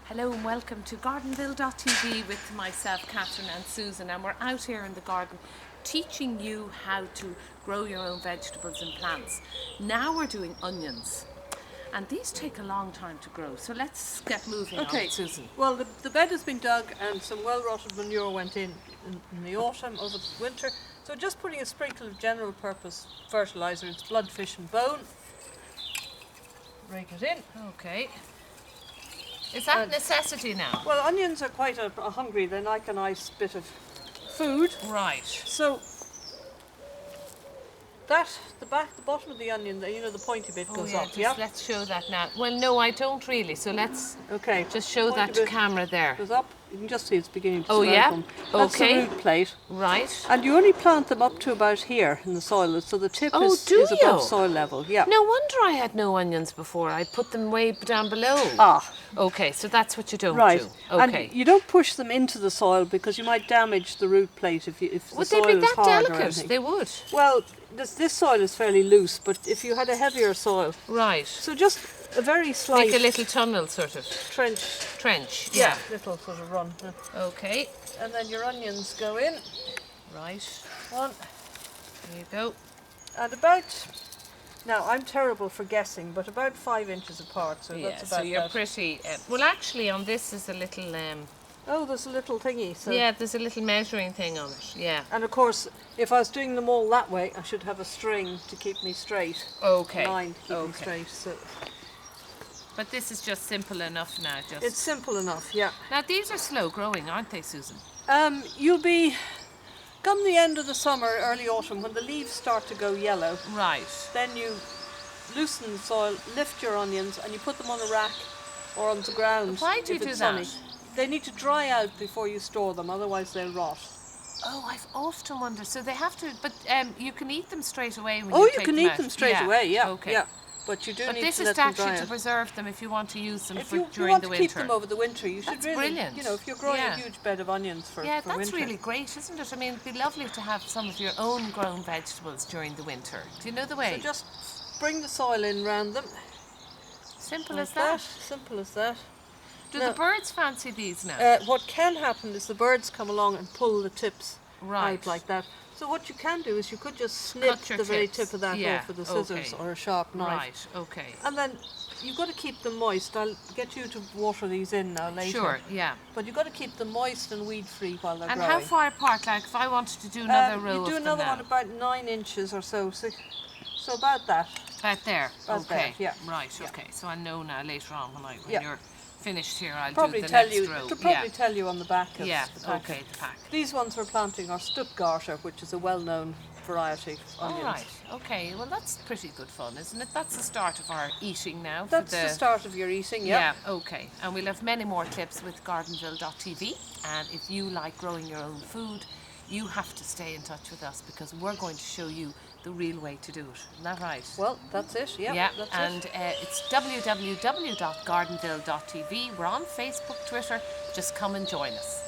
Hello and welcome to Gardenville.tv with myself, Catherine and Susan, and we're out here in the garden teaching you how to grow your own vegetables and plants. Now we're doing onions, and these take a long time to grow, so let's get moving on it, Susan. Well, the bed has been dug and some well-rotted manure went in the autumn, over the winter, so just putting a sprinkle of general purpose fertiliser, it's blood, fish and bone. Rake it in. Okay. Is that a necessity now? Well, onions are quite a hungry, they're like a nice bit of food. Right. So the bottom of the onion, the pointy bit goes up. Let's show that now. Well, no, I don't really. So let's just show that to camera there. Goes up. You can just see it's beginning to swell. That's the root plate. Right. And you only plant them up to about here in the soil, so the tip is above soil level. Yeah. No wonder I had no onions before. I put them way down below. Ah. Okay, so that's what you don't do. Okay. And you don't push them into the soil because you might damage the root plate if the soil is hard or anything. Would they be that delicate? They would. Well, this soil is fairly loose, but if you had a heavier soil. Right. So just a very slight... Make a little tunnel, sort of. Trench. Yeah. Little sort of run. Okay. And then your onions go in. Right. One. There you go. And about... Now, I'm terrible for guessing, but about 5 inches apart, so that's about so you're pretty... well, actually, on this is a little... oh, there's a little thingy. So. Yeah, there's a little measuring thing on it, yeah. And of course, if I was doing them all that way, I should have a string to keep me straight. Okay. A line to keep me straight. So. But this is just simple enough now, It's simple enough, yeah. Now, these are slow growing, aren't they, Susan? You'll be... Come the end of the summer, early autumn, when the leaves start to go yellow. Right. Then you loosen the soil, lift your onions, and you put them on a rack or on the ground. Why do you do that? They need to dry out before you store them, otherwise they'll rot. Oh, I've often wondered. So they have to, but you can eat them straight away when you take them out. Oh, you can eat them straight away, yeah. Okay. Yeah. But you do need to let them dry out. But this is actually to preserve them if you want to use them during the winter. If you want to keep them over the winter, you should really, brilliant. If you're growing a huge bed of onions for winter. Yeah, that's really great, isn't it? I mean, it'd be lovely to have some of your own grown vegetables during the winter. Do you know the way? So just bring the soil in round them. Simple as that. Simple as that. Do the birds fancy these now? What can happen is the birds come along and pull the tips out like that. So what you can do is you could just snip the very tip of that off with a scissors or a sharp knife. Right, okay. And then you've got to keep them moist. I'll get you to water these in now later. Sure, yeah. But you've got to keep them moist and weed-free while they're growing. And how far apart? Like if I wanted to do another row you do another one about 9 inches or so. So about that. About there. About there, yeah. Right, okay. So I know now later on when you're finished here, I'll probably do the tell next you. row. It'll probably tell you on the back of the pack. Okay, the pack. These ones we're planting are Stuttgarter, which is a well-known variety of onions. All right, okay. Well, that's pretty good fun, isn't it? That's the start of our eating now. That's the start of your eating, yeah. Yeah, okay. And we'll have many more clips with Gardenville.tv. And if you like growing your own food, you have to stay in touch with us because we're going to show you the real way to do it. Isn't that right? Well, that's it. Yeah. It's www.gardenville.tv. We're on Facebook, Twitter. Just come and join us.